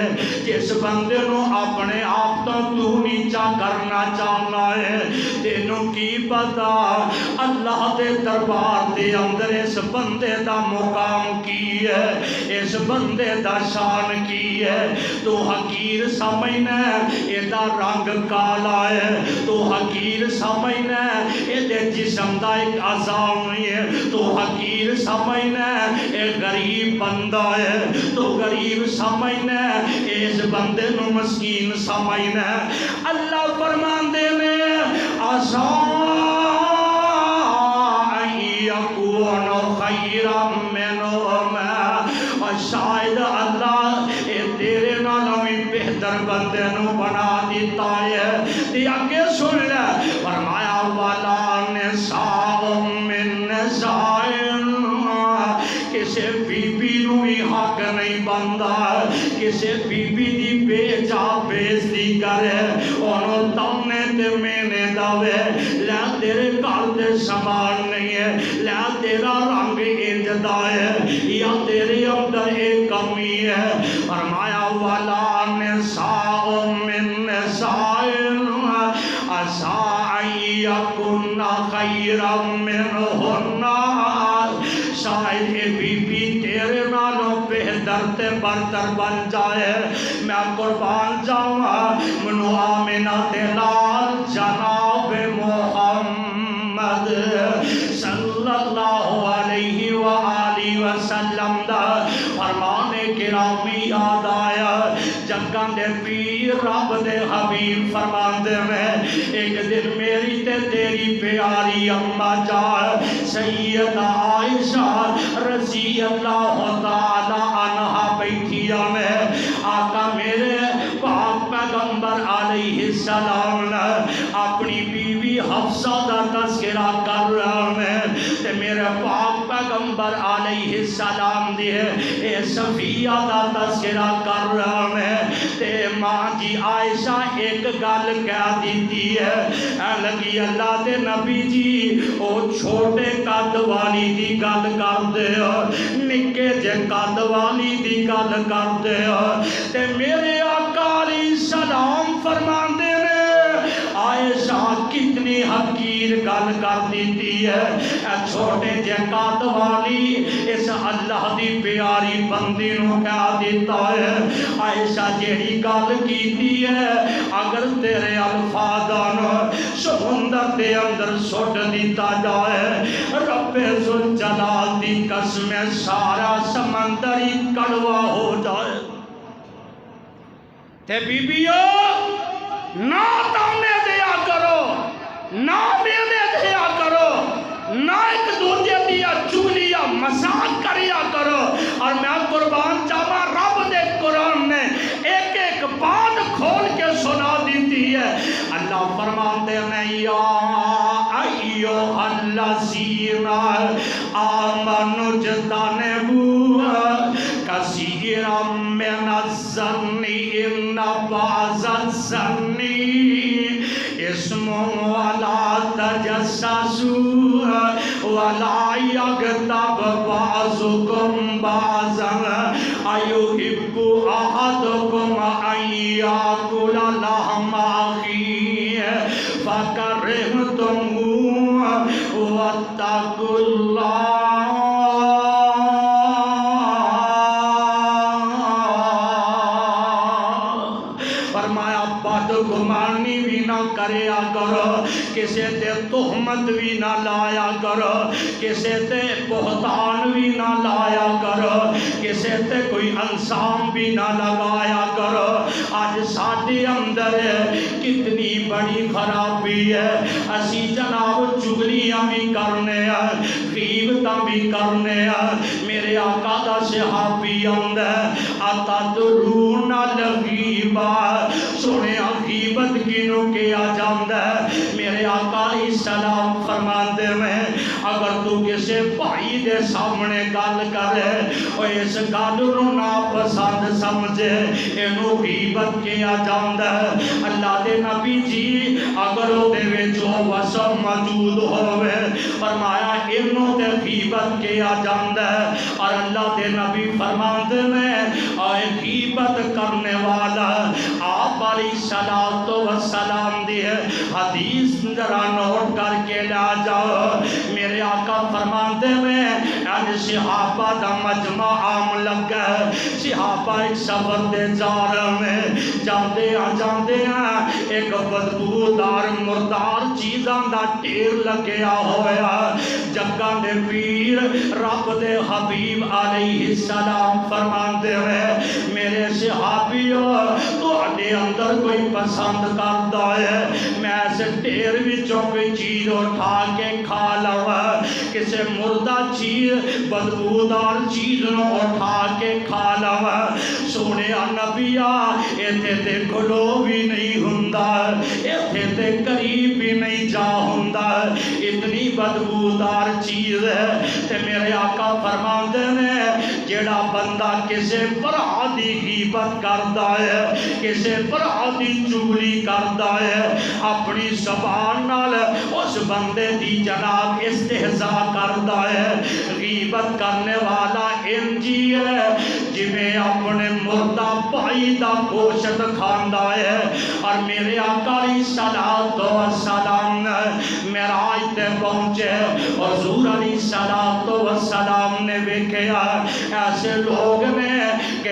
جس بندے نو اپنے آپ تو نیچا کرنا چاہنا ہے، تینوں کی پتا اللہ دے دربار دے اندر اس بندے دا مقام کی ہے، اس بندے دا شان کی ہے۔ تو حقیر سمجھنا ہے ایدہ رنگ کالا ہے، تو حقیر سمجھنا ہے ایدے جسم دا ایک عذاب نہیں ہے، تو حقیر سمجھنا ہے اے غریب بندہ ہے، تو غریب سمجھنا ہے اس بندے نو مسکین سمجھنا ہے۔ اللہ فرمان دے میں خیرا منہم، اور شاید اللہ اے تیرے نالوں بھی بہتر بندے نو بنا دیتا ہے۔ تے آگے سن لے فرمایا والا نساء من نساء، کسے بی بی نو بھی حق نہیں بندہ کسے بی بی دی بے جا بےزتی کرے، انہوں تانے تے میں نے داوے لے تیرے گھر دے سامان نہیں ہے، لے تیرا رنگ انجدہ ہے یا تیرے اندر ایک کمی ہے۔ فرمایا والا نساء من نساء عسى ان یکن خیرا منہن، شاید اے بی بی تیرے نالوں بہتر
کرتے برتر بن جائے میں قربان جاؤں منو آمنہ دلال جناب محمد صلی اللہ علیہ وآلہ وسلم دا فرمان گرامی یاد آیا جگن دے پیر رب دے حبیب فرمان دے میں ایک دن میری تے تیری پیاری اماں جان سیدہ عائشہ رضی اللہ تعالی عنہ بیٹھیا میں آقا میرے پاک پیغمبر علیہ السلام نے اپنی بیوی حفصہ دا تذکرہ کر رہا میں تے میرے پاک پیغمبر علیہ السلام دی اے صفیہ دا تذکرہ کر رہا میں تے ماں جی عائشہ ایک گل کہہ دیتی ہے اے لگی اللہ دے نبی جی او چھوٹے قد والی دی گل کر دے نکے جے قد والی دی گل کر دے تے میرے آقا علیہ السلام فرمان دے عائشہ کتنی حقیر گل کر دیتی ہے اے چھوٹے جے قد والی اس اللہ دی پیاری بندی نو کہہ دیتا ہے عائشہ جیڑی گل کیتی ہے اگر تیرے الفاظاں سمندر دے اندر سٹ دیتا جائے رب ذوالجلال دی قسم سارا سمندر ہی کڑوا ہو جائے تے بیبیو نہ تانے دیا کرو نہ مینے دیا کرو نہ ایک دوسرے دیا چگلیا مذاق کریا کرو اور میں قربان چاہا رب دے قرآن نے ایک ایک بات کھول کے سنا دیتی ہے اللہ فرماتے ہیں یا ایوہ الذین آمنوا اجتنبوا کثیرا من الظن ان بعض الظن اسم ولا تجسسوا ولا یغتب بعضکم بعضا ایحب احدکم ان یاکل لحم اخیہ فکرہتموہ واتقوا اللہ گمانی بھی نہ کریا کرو کسے تے تہمت بھی نہ لایا کرو کسے تے بہتان بھی نہ لایا کرو کسے تے کوئی انسام بھی نہ لگایا کرو آج ساڑھے اندر کتنی بڑی خرابی ہے اسی جناب چگلیاں بھی کرنے ہیں غیبتاں بھی کرنے ہیں میرے آقا دا صحابی اندر اتدرون الغیبہ سنے غیبت کنو کیا جاندہ ہے میرے آقا علیہ السلام فرماتے میں اگر تو کسے بھائی دے سامنے گل کرے اور اس گالوں ناپسند سمجھے انہوں غیبت کیا جاندہ ہے اللہ دے نبی جی اگر وہ دے وچو وسم موجود ہوئے فرمایا انہوں دے غیبت کیا جاندہ ہے اور اللہ دے نبی فرماتے میں آئے غیبت کرنے والا آپ علیہ السلام دی ہے حدیث ذرا نوٹ کر کے لا جاؤ میرے آقا فرماتے میں ان صحابہ دا مجمع عام لگا ہے صحابہ ایک سفر دے جا میں جاندے ہیں ایک بدبودار مردار چیزاں دا ٹیر لگیا ہویا جگہ دے پیر رب دے حبیب علیہ السلام فرماتے ہیں میرے صحابیوں تو اڈے اندر کوئی پسند کرتا ہے میں ایسے ٹیر وچوں کوئی چیز اٹھا کے کھا لوا کسے مردہ چیز بدبودار چیز نو اٹھا کے کھا لوا سونے نبیہ ایتھے تے گلو بھی نہیں ہوندا ایتھے تے قریب بھی نہیں جا ہوندا اتنی بدبودار چیز ہے تے میرے آقا فرماندے نے جیڑا بندہ کسے برا دی غیبت کردا ہے کسے برا دی چگلی کردا ہے اپنی زبان نال اس بندے دی جناب استہزاء کردا ہے غیبت کرنے والا انجی ہے جویں اپنے مردہ بھائی دا گوشت کھاندا ہے اور میرے آقا علیہ السلام معراج تے پہنچے حضور علیہ السلام نے ویکھیا ایسے لوگ نے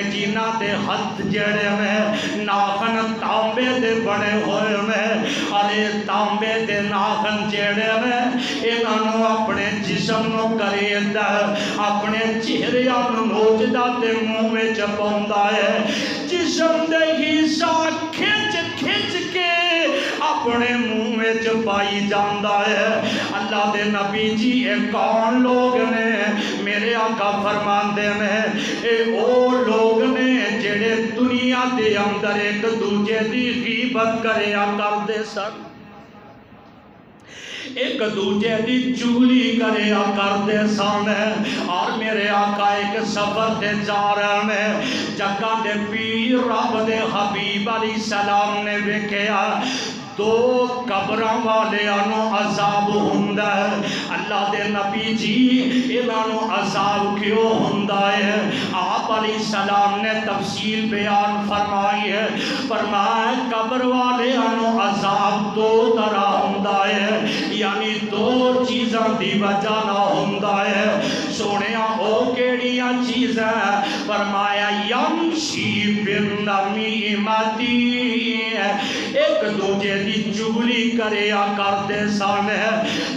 کہ جنہ دے ہاتھ جڑے میں ناخن تانبے دے بڑے ہوئے میں ارے تانبے دے ناخن جڑے میں انہوں اپنے جسم نو کریدا اپنے چہرے نو نوچدا تے منہ میں چپاوندا ہے جسم دے حصہ کھچ کھچ کے اپنے منہ میں چپائی جاندا ہے اللہ دے نبی جی اے کون لوگ نے میرے آقا فرماندے نے اے او لوگ نے جڑے دنیا دے اندر ایک دوجے دی غیبت کریا کردے سن ایک دوجے دی چگلی کریا کردے سن اور میرے آقا ایک سفر دے جا رہے ہیں جگہ دے پیر رب دے حبیب علیہ السلام نے ویکھیا دو قبراں والے انو عذاب ہوندا ہے اللہ دے نبی جی انہوں عذاب کیوں ہوندا ہے آپ علیہ السلام نے تفصیل بیان فرمائی ہے فرمایا قبر والے انو عذاب دو طرح ہوندا ہے یعنی دو چیزاں دی وجہ نہ ہوندا ہے سونیا او کیڑیاں چیزاں فرمایا یمشی بالنمیمتی ایک دوجے دی چگلی کریا کرتے سن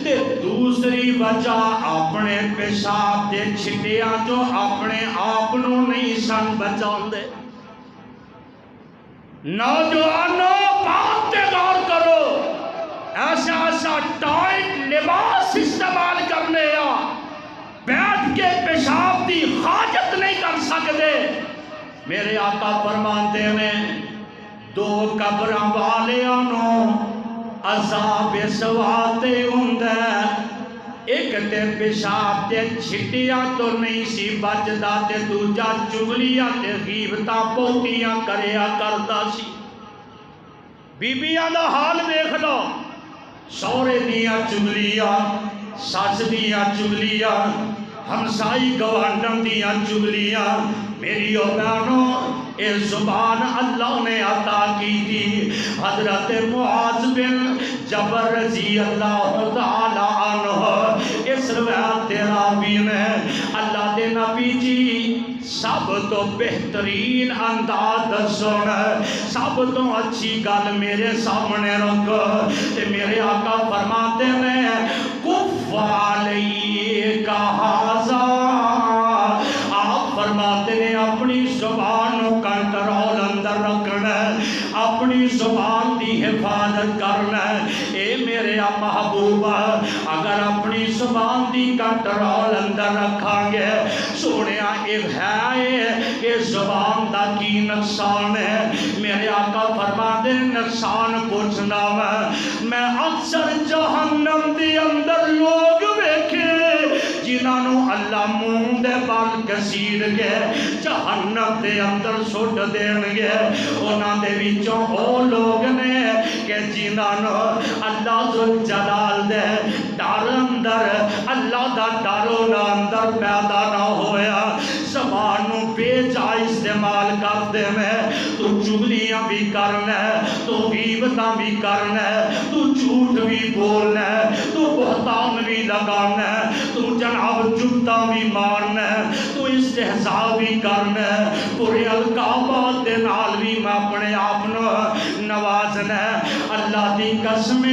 تے دوسری وجہ اپنے پیشاب دے چھٹیاں جو اپنے آپ نو نہیں سن بچاندے نوجوانوں بات تے غور کرو ایسا ٹائٹ لباس استعمال کرنے بیٹھ کے پیشاب دی حاجت نہیں کر سکتے میرے آقا فرماتے ہیں دو قبراں والیاں عذاب سواتے ہوندے ایک تے پیشاب تے چھٹیاں تو نہیں سی بچدا تے دوجا چگلیاں تے غیبتاں بہتیاں کریا کردا سی بیبیاں دا حال دیکھ لو سورے دیاں چگلیاں سس دیاں چگلیاں ہمسائی گوانڈن دیاں چگلیاں میری بہنوں اے زبان اللہ نے عطا کی تھی حضرت معاذ بن جبل رضی اللہ تعالی عنہ اس روایت راوی میں اللہ دے نبی جی سب تو بہترین انداز سن سب تو اچھی گل میرے سامنے رکھ تے میرے آقا فرماتے ہیں کف علیک ھذا آپ فرماتے ہیں اپنی زبان کو کنٹرول اندر رکھنا اپنی زبان دی حفاظت کرنا اے میرے محبوبہ اگر اپنی زبان دی کنٹرول اندر رکھاں گے سونیا ایک ہے کہ زبان دا کی نقصان ہے میرے آقا فرماتے ہیں نقصان پوچھنا میں اکثر جہنم دی اندر لوگ ویکھے جنہوں اللہ منہ دے بال کسیر گئے جہنم دے اندر سٹ دین گے انہاں دے وچوں او لوگ نے کہ جنہوں اللہ ذل جلال دے ڈر اندر اللہ دا ڈر اندر پیدا نہ ہویا زبانوں بے جائے استعمال کر دے میں تو چگلیاں بھی کرنا ہے تو غیبتاں بھی کرنا ہے تو جھوٹ بھی بولنا ہے تو بہتان بھی لگانا ہے تو جناب جھوٹا بھی مارنا ہے تو استہزاء بھی کرنا ہے پورے القابات دے نال بھی میں اپنے آپ نوازنا ہے اللہ دی قسم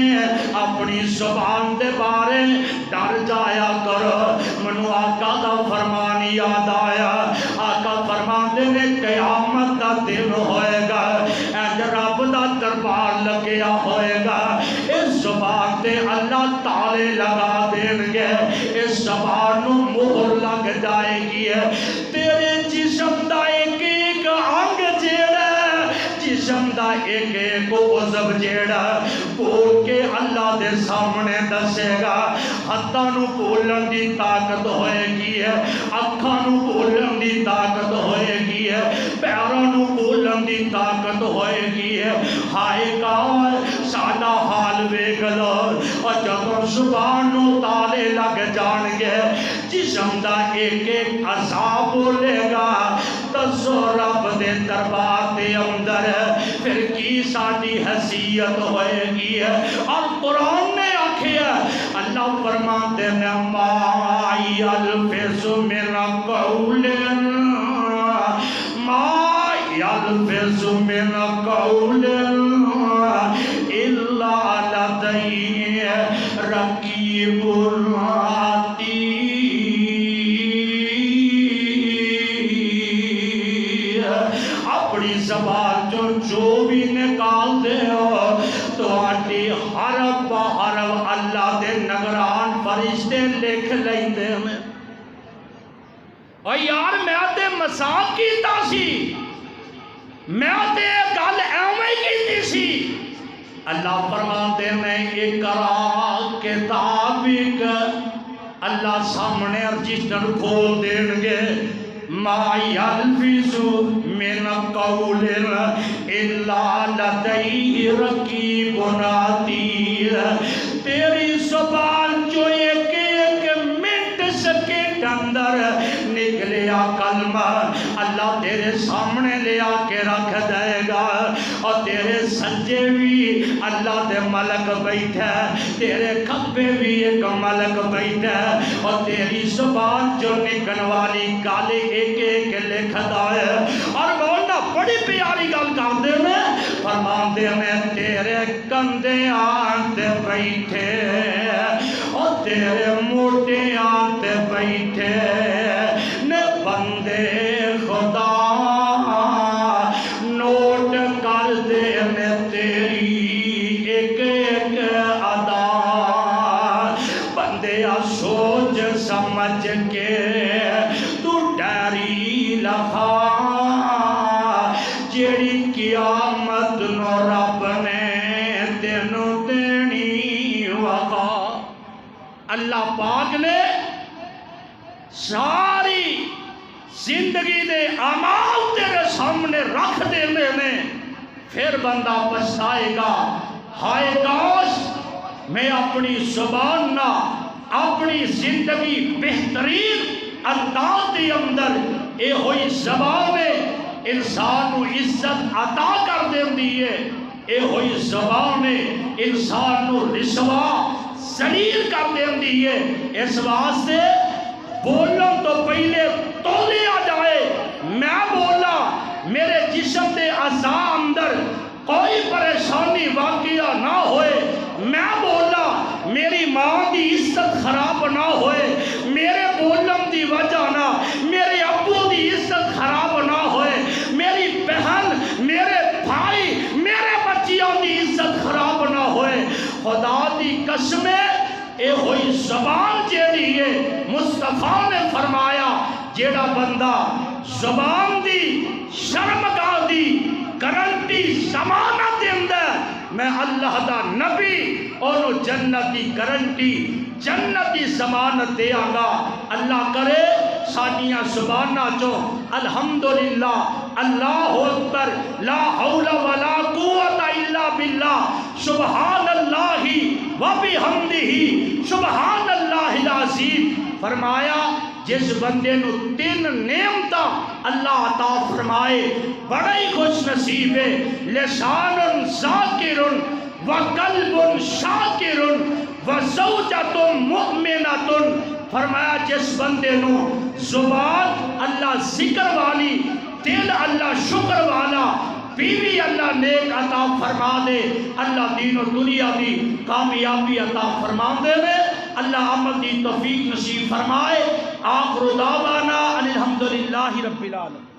اپنی زبان دے بارے ڈر جایا کرو منو آقا دا فرمان یاد آیا آقا فرماتے نے قیامت دا دن ہوئے گا اج رب دا دربار لگیا ہوئے گا اس زبان تے اللہ تالے لگا دیں گے اس زبان نو مہر لگ جائے گی تیرے جسم دا ایک ایک انگ جیڑا جسم دا ایک ایک عضو جیڑا بول کے اللہ دے سامنے دسے گا ہتھاں نو بولن دی طاقت ہوئے گی اکھاں نو بولن دی طاقت ہوئے گی پیراں نو بولن دی طاقت ہوئے گی ہائے کار ساڈا حال ویکھ لو اور جدوں زبان نو تالے لگ جان گے جسم دا ایک ایک عذاب بولے گا دسو رب دے دربار دے اندر پھر کی ساری حیثیت ہوئے گی اور قرآن نے آکھیا اللہ فرماتے ہیں ما یلفظ من قول ما يلفظ من قول إلا لديه رقيب عتيد. اپنی زبان جو بھی نکال دے ہو تو آٹی حرف با حرف اللہ دے نگران فرشتے لکھ لیں دے میں. اور یار میں تے مساق کیتا سی، میں تے گل ایویں کیتی سی. اللہ فرماتے ہیں اقرا کتابک، اللہ سامنے رجسٹر کھول دیں گے. ما یلفظ من قول الا لدیہ رقیب عتید. تیری زبان جو ایک منٹ سیکنڈ اندر نکلیا کلمہ اللہ تیرے سامنے لے آ کے رکھ دے گا. اور تیرے سجے بھی اللہ دے ملک بیٹھا ہے، تیرے کھبے بھی ایک ملک بیٹھا ہے. اور تیری زبان جو نکن والی گالی ایک ایک لکھدا ہے. اور مولانا بڑی پیاری گل کردے نے، فرماندے نے تیرے کندے آتے بیٹھے اور تیرے موٹے آتے بیٹھے نے بندے خدا نوٹ کر دے نے تیری ایک ایک ادا. بندے سوچ سمجھ کے تو ڈیری لکھا جیڑی قیامت نو رب نے تینوں دینی وفا. اللہ پاک نے ساری زندگی دے اعمال تیرے سامنے رکھ دینے میں، پھر بندہ پچھتائے گا ہائے کاش میں اپنی زبان نہ اپنی زندگی بہترین انداز کے اندر اے ہوئی زبان میں انسان کو عزت عطا کر دیندی ہے. اے ہوئی زبان میں انسان کو رسوا ذلیل کر دیندی ہے. اس واسطے بولن تو پہلے تولیا جائے. میں بولا میرے جسم دے اعضاء اندر کوئی پریشانی واقعہ نہ ہوئے. میں بولا میری ماں دی عزت خراب نہ ہوئے. میرے بولن دی وجہ نہ میرے ابو دی عزت خراب نہ ہوئے. میری بہن، میرے بھائی، میرے بچیوں دی عزت خراب نہ ہوئے. خدا دی قسمیں اے ہوئی زبان جیڑی ہے مصطفیٰ نے فرمایا جیڑا بندہ زبان دی شرمگاہ دی گارنٹی ضمانت دیندا میں اللہ دا نبی اور جنت دی گارنٹی جنت دی ضمانت دیاں گا. اللہ کرے ساڈیاں زباناں چوں الحمدللہ اللہ اکبر لا حول ولا قوت الا باللہ سبحان اللہ و بحمدہ سبحان اللہ العظیم. فرمایا جس بندے نو 3 نعمتاں اللہ عطا فرمائے بڑا ہی خوش نصیب ہے. لسان ذاکر وقلب شاکر وزوجۃ مؤمنۃ. فرمایا جس بندے نو زبان اللہ ذکر والی، دل اللہ شکر والا، بیوی اللہ نیک عطا فرما دے، اللہ دین و دنیا دی کامیابی عطا فرما دے میں اللہ عمل دی توفیق نصیب فرمائے. آخر دعوانا الحمدللہ رب العالمین.